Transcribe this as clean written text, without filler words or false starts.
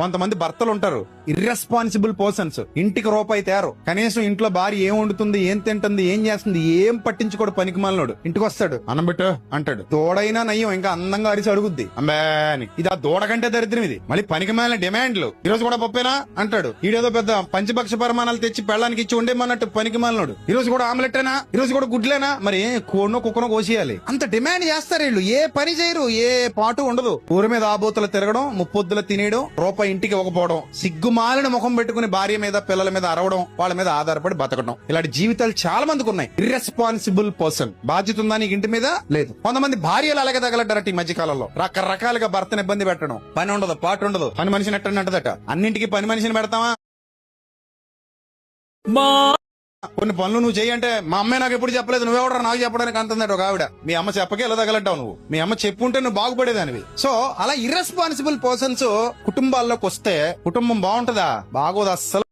కొంతమంది భర్తలు ఉంటారు ఇర్రెస్పాన్సిబుల్ పర్సన్స్. ఇంటికి రూపాయి తేరు, కనీసం ఇంట్లో భార్య ఏం వండుతుంది, ఏం తింటుంది, ఏం చేస్తుంది ఏం పట్టించుకోడు. పనికిమాలినోడు ఇంటికి వస్తాడు, అన్నం పెట్టు అంటాడు. దూడైనా నయ్యం ఇంకా అందంగా అరిచి అడుగుద్ది అంబే అని. ఇది ఆ దూడ కంటే దరిద్రం ఇది. మళ్ళీ పనికిమాలిన డిమాండ్లు. ఈ రోజు కూడా పప్పేనా అంటాడు. ఈడేదో పెద్ద పంచభక్ష పరిమాణాలు తెచ్చి పెళ్ళానికి ఇచ్చి ఉండేమన్నట్టు పనికిమాలినోడు. ఈ రోజు కూడా ఆమ్లెట్టేనా, ఈ రోజు కూడా గుడ్లేనా, మరి కోడినో కుక్కనో కోసేయాలి. అంత డిమాండ్ చేస్తారు వీళ్ళు. ఏ పని చేయరు, ఏ పాటు ఉండదు. ఊరి మీద ఆబోతులు తిరగడం, ముప్పొద్దులు తినేయడం, రూపాయి ఇంటికి ఇవ్వకపోవడం, సిగ్గుమాలిన ముఖం పెట్టుకుని భార్య మీద పిల్లల మీద అరవడం, వాళ్ళ మీద ఆధారపడి బతకడం. ఇలాంటి జీవితాలు చాలా మందికి ఉన్నాయి. Irresponsible person. బాధ్యత ఉందా నీకు ఇంటి మీద? లేదు. కొంతమంది భార్యలు అలాగే తగలడ్డారట ఈ మధ్య కాలంలో. రకరకాలుగా భర్తను ఇబ్బంది పెట్టడం. పని ఉండదు, పాటు ఉండదు. పని మనిషిని ఎట్టంటదట. అన్నింటికి పని మనిషిని పెడతావా? కొన్ని పనులు నువ్వు చెయ్యంటే మా అమ్మాయి నాకు ఎప్పుడు చెప్పలేదు, నువ్వెవడరా నాకు చెప్పడానికి అంటుందట ఒక ఆవిడ. మీ అమ్మ చెప్పకే ఎలా తగలడ్డావు నువ్వు. మీ అమ్మ చెప్పుంటే నువ్వు బాగుపడేదానివి. సో అలా ఇర్రెస్పాన్సిబుల్ పర్సన్స్ కుటుంబాల్లోకి వస్తే కుటుంబం బాగుంటదా? బాగోదు అస్సలు.